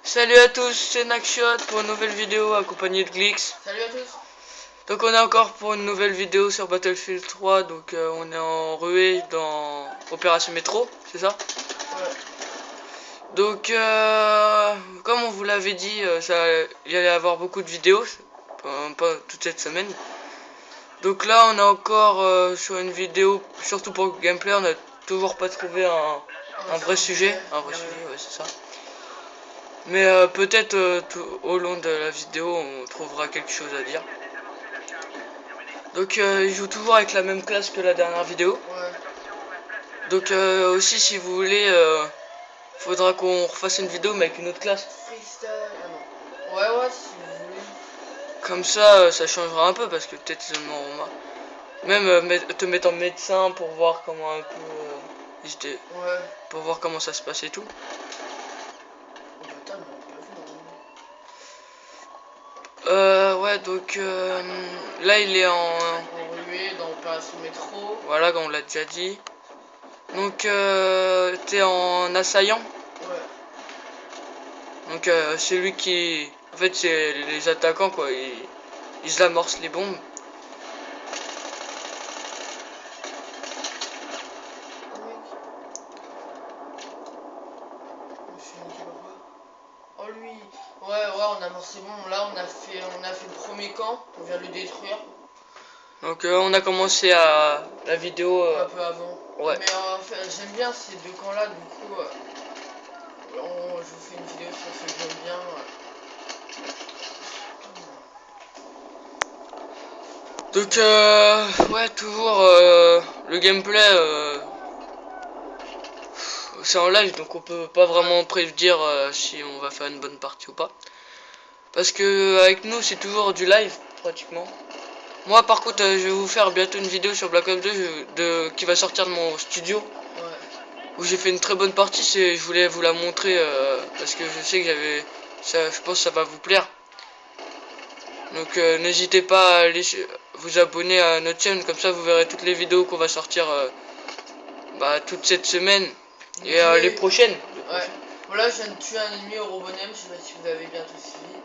Salut à tous, c'est Nakshot pour une nouvelle vidéo accompagnée de Glix. Salut à tous. Donc on est encore pour une nouvelle vidéo sur Battlefield 3. Donc on est en ruée dans Opération Métro, c'est ça? Ouais. Donc comme on vous l'avait dit, il y allait avoir beaucoup de vidéos, pas toute cette semaine. Donc là on est encore sur une vidéo, surtout pour le gameplay, on a toujours pas trouvé un vrai sujet. Un vrai sujet, ouais, c'est ça. Mais peut-être au long de la vidéo on trouvera quelque chose à dire. Donc il joue toujours avec la même classe que la dernière vidéo. Ouais. Donc aussi si vous voulez, faudra qu'on refasse une vidéo mais avec une autre classe. Freestyle. Ah non. Ouais, si vous voulez. Comme ça, ça changera un peu parce que peut-être ils en auront marre. Même te mettre en médecin pour voir comment un peu... Ouais. Pour voir comment ça se passe et tout. Oh, putain, mais on peut Ouais, donc là il est en ruée dans Opération Métro. voilà, comme on l'a déjà dit. Donc t'es en assaillant. Ouais. Donc c'est lui qui... En fait c'est les attaquants quoi, ils amorcent les bombes. Oh lui. Ouais, on a amorcé bon. Là on a fait le premier camp. On vient de le détruire. Donc on a commencé à la vidéo Un peu avant. ouais. Mais en fait, j'aime bien ces deux camps là. Du coup, je vous fais une vidéo sur ce que j'aime bien. Donc ouais, toujours le gameplay c'est en live, donc on peut pas vraiment prédire si on va faire une bonne partie ou pas. Parce que avec nous c'est toujours du live pratiquement. Moi par contre je vais vous faire bientôt une vidéo sur Black Ops 2 qui va sortir de mon studio. Ouais. Où j'ai fait une très bonne partie, je voulais vous la montrer parce que je sais que je pense que ça va vous plaire. Donc n'hésitez pas à aller vous abonner à notre chaîne, comme ça vous verrez toutes les vidéos qu'on va sortir toute cette semaine et les prochaines. Ouais. Voilà, je viens de tuer un ennemi au Robonem, je sais pas si vous avez bientôt suivi.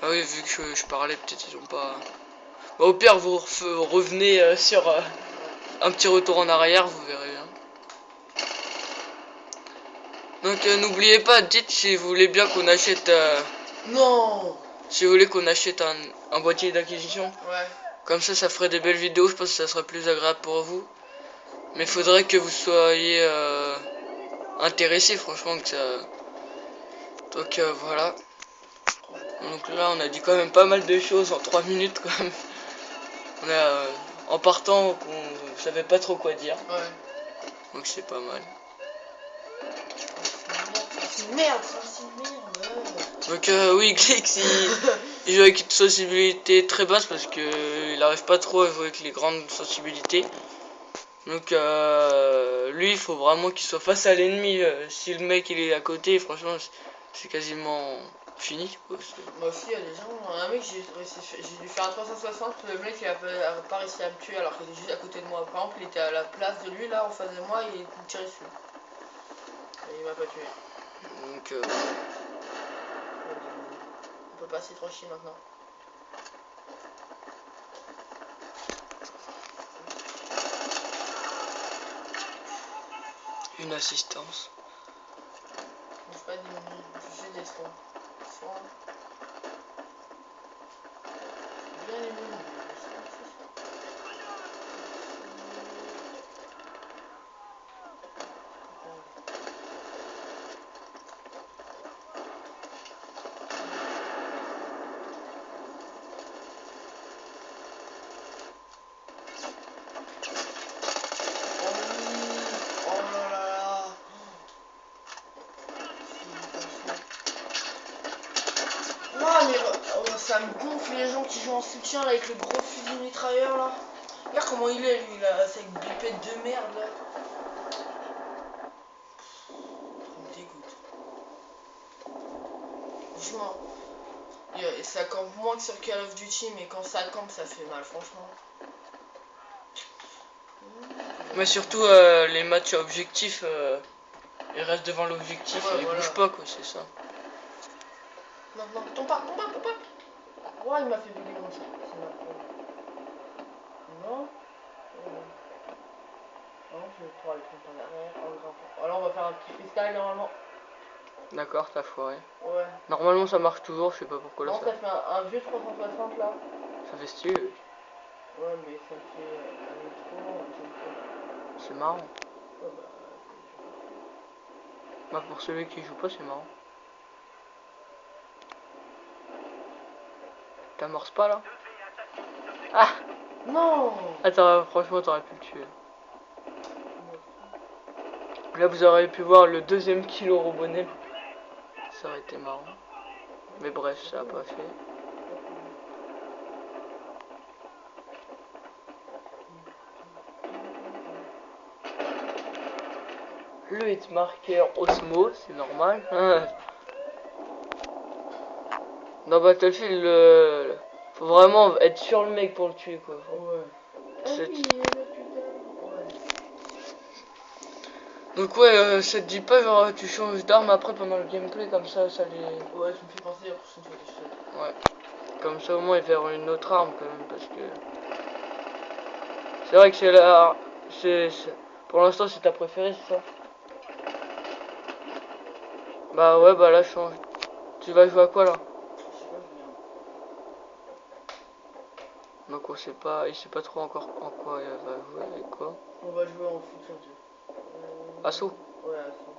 Ah oui, vu que je parlais, peut-être ils ont pas... Bah, au pire, vous revenez sur un petit retour en arrière, vous verrez bien. Donc n'oubliez pas, dites si vous voulez bien qu'on achète... Non. Si vous voulez qu'on achète un boîtier d'acquisition. Ouais. Comme ça ferait des belles vidéos, je pense que ça serait plus agréable pour vous. Mais il faudrait que vous soyez intéressé, franchement, que ça... Donc voilà. Donc là, on a dit quand même pas mal de choses en 3 minutes, quand même. On a, en partant, qu'on savait pas trop quoi dire. Ouais. Donc c'est pas mal. C'est une merde, c'est une merde. Donc oui, Glix, il joue avec une sensibilité très basse parce que il arrive pas trop à jouer avec les grandes sensibilités. Donc lui, il faut vraiment qu'il soit face à l'ennemi. Si le mec il est à côté, franchement, c'est quasiment fini. Quoi. Moi aussi, il y a des gens. Un mec, j'ai dû faire un 360. Le mec, il a pas réussi à me tuer alors qu'il était juste à côté de moi. Par exemple, il était à la place de lui, là, en face de moi, et il me tirait dessus. Et il m'a pas tué. Donc on peut pas s'y trop chier maintenant. une assistance. Je sais pas diminuer, je fais des soins. Soins. Bien les mêmes. Ça me gonfle les gens qui jouent en soutien là, avec le gros fusil mitrailleur là. Regarde comment il est lui là, avec bipède de merde là. Ça me dégoûte. Franchement. Et ça campe moins que sur Call of Duty, mais quand ça campe ça fait mal franchement. Mais surtout les matchs objectifs, ils restent devant l'objectif et ils bougent pas quoi, c'est ça. Non, non, tombe pas, tombe pas, tombe pas. Oh, il m'a fait bugger mon ça. C'est ma faute. Non. Non, je vais pouvoir aller tomber par derrière. En grimpant. Alors, on va faire un petit freestyle normalement. D'accord, t'as foiré. Ouais. Normalement ça marche toujours, je sais pas pourquoi là Non, ça. ça fait un vieux 360 là. Ça fait stylé. Ouais, mais ça me fait un métro, j'aime pas. C'est marrant. Ouais, bah, Bah pour celui qui joue pas c'est marrant. T'amorces pas là? Ah! non. Attends, franchement t'aurais pu le tuer. Là vous auriez pu voir le deuxième kilo robonnet. Ça aurait été marrant. Mais bref, ça a pas fait. Le hitmarker Osmo, c'est normal. Dans Battlefield, faut vraiment être sur le mec pour le tuer quoi. Ouais. C'est- Ah oui, le putain. Ouais. Donc ouais, ça te dit pas genre tu changes d'arme après pendant le gameplay comme ça les... Ouais, tu me fais penser à la prochaine fois que je fais. Ouais. Comme ça au moins ils verront une autre arme quand même parce que... C'est vrai que c'est la... Pour l'instant c'est ta préférée c'est ça? Bah ouais bah là change. Tu vas jouer à quoi là? Je sais pas, je regarde. Donc on sait pas, il sait pas trop encore en quoi il va jouer avec quoi. On va jouer en futur jeu. Assaut. Ouais, assaut.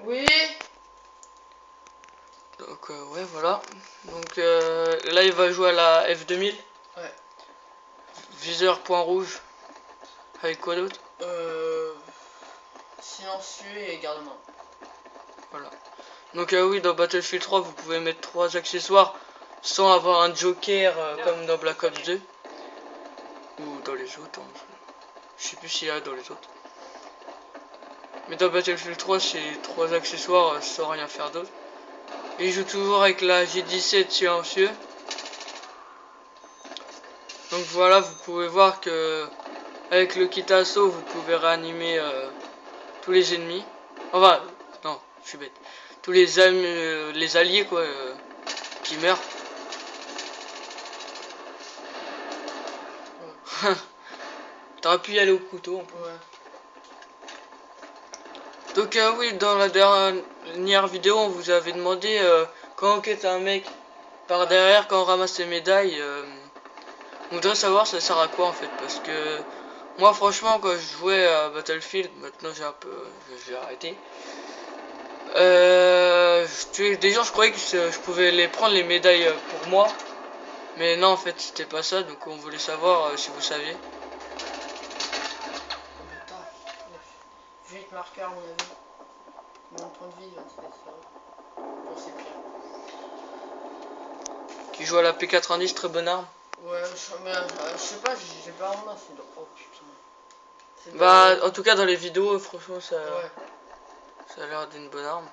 Oui. Donc ouais voilà. Donc là il va jouer à la F2000. Ouais. Viseur point rouge. Avec quoi d'autre? Silencieux et garde-main. Voilà. Donc oui dans Battlefield 3 vous pouvez mettre 3 accessoires sans avoir un joker comme dans Black Ops 2. Ou dans les autres. Hein. Je sais plus s'il y a dans les autres. Mais dans Battlefield 3 c'est 3 accessoires sans rien faire d'autre. Et il joue toujours avec la G17 silencieux. Donc voilà, vous pouvez voir que avec le kit assaut, vous pouvez réanimer tous les ennemis. Enfin, non, je suis bête. Tous les alliés quoi, qui meurent. T'aurais pu y aller au couteau. Ouais. Donc oui, dans la dernière vidéo, on vous avait demandé quand on quitte un mec par derrière, quand on ramasse ses médailles. On voudrait savoir ça sert à quoi en fait, parce que moi franchement quand je jouais à Battlefield, maintenant j'ai arrêté. Je tuais des gens, je croyais que je pouvais les prendre les médailles pour moi, mais non en fait c'était pas ça, donc on voulait savoir si vous saviez. Putain. 8 marqueurs, mon avis. Mon point de vie, 27, ça va. Pour c'est pire. Qui joue à la P90, très bonne arme. Ouais, je sais pas, j'ai pas en main, c'est dans... Oh putain. C'est Bah dans... en tout cas dans les vidéos, franchement Ouais. ça a l'air d'une bonne arme.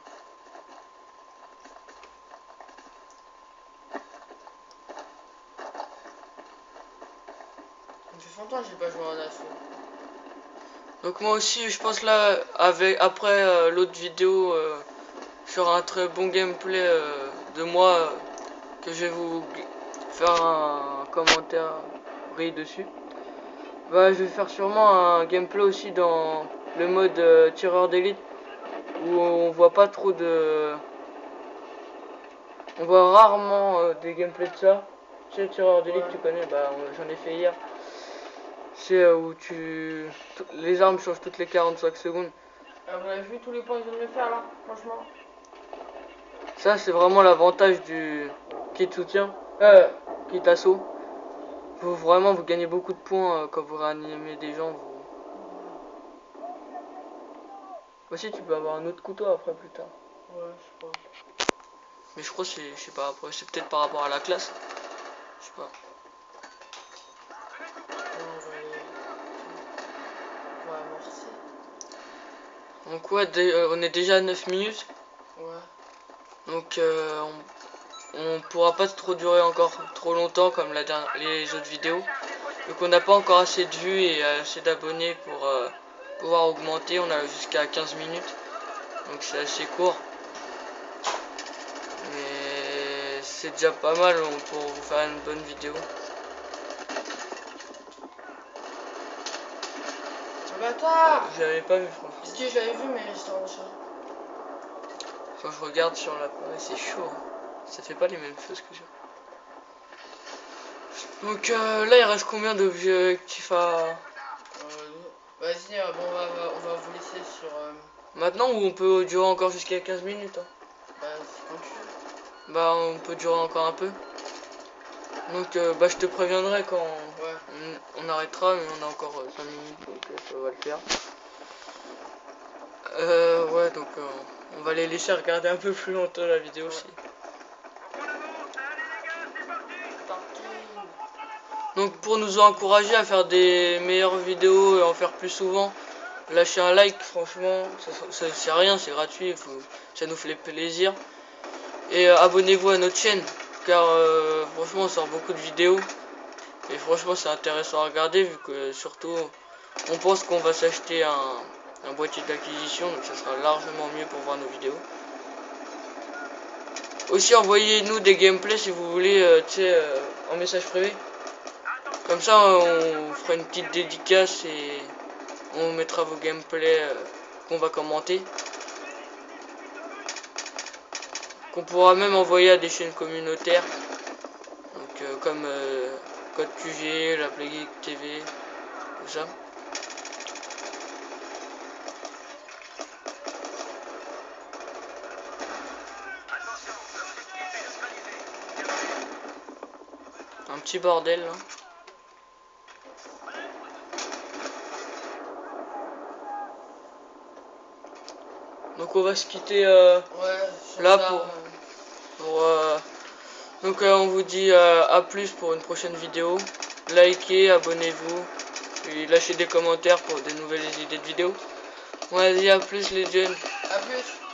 Ça fait longtemps que j'ai pas joué à un assaut. Donc moi aussi je pense là après l'autre vidéo sur un très bon gameplay de moi que je vais vous faire un commentaire dessus. Bah, je vais faire sûrement un gameplay aussi dans le mode tireur d'élite où on voit pas trop de... On voit rarement des gameplays de ça. Tu sais, tireur d'élite, Ouais. tu connais, bah j'en ai fait hier. C'est où les armes changent toutes les 45 secondes. Vous avez vu tous les points que je viens de me faire là, franchement. Ça, c'est vraiment l'avantage du kit soutien, kit assaut. Vraiment, vous gagnez beaucoup de points quand vous réanimez des gens. Aussi, tu peux avoir un autre couteau après plus tard. Ouais, je crois. Mais je crois que je sais pas, après, c'est peut-être par rapport à la classe. Je sais pas. Non, on va amorcer. Donc ouais, on est déjà à 9 minutes. Ouais. Donc on pourra pas trop durer encore trop longtemps comme les autres vidéos. Donc on n'a pas encore assez de vues et assez d'abonnés pour pouvoir augmenter. On a jusqu'à 15 minutes, donc c'est assez court. Mais c'est déjà pas mal pour vous faire une bonne vidéo. Le bâtard! Je l'avais pas vu, franchement. Si, je l'avais vu, mais j'étais en recharge. Quand je regarde sur l'appareil, c'est chaud. Hein. Ça fait pas les mêmes choses que ça. Donc là, il reste combien d'objectifs à... Vas-y, bon, on va vous laisser sur... Maintenant, ou on peut durer encore jusqu'à 15 minutes. Hein. Bah, c'est quand tu veux. Bah, on peut durer encore un peu. Donc, bah, je te préviendrai quand on arrêtera, mais on a encore 5 minutes, donc ça va le faire. Ouais, donc on va les laisser regarder un peu plus longtemps la vidéo aussi. Donc pour nous encourager à faire des meilleures vidéos et en faire plus souvent, lâchez un like, franchement, c'est rien, c'est gratuit, ça nous fait plaisir. Et abonnez-vous à notre chaîne, car franchement on sort beaucoup de vidéos. Et franchement c'est intéressant à regarder, vu que surtout on pense qu'on va s'acheter un boîtier d'acquisition, donc ça sera largement mieux pour voir nos vidéos. Aussi envoyez-nous des gameplays si vous voulez, en message privé. Comme ça on fera une petite dédicace et on mettra vos gameplays qu'on va commenter. Qu'on pourra même envoyer à des chaînes communautaires. Donc comme Code QG, la Play Geek TV, tout ça. Un petit bordel là. Donc on va se quitter là ça, donc on vous dit à plus pour une prochaine vidéo. Likez, abonnez-vous et lâchez des commentaires pour des nouvelles idées de vidéos. Vas-y, à plus les jeunes. À plus.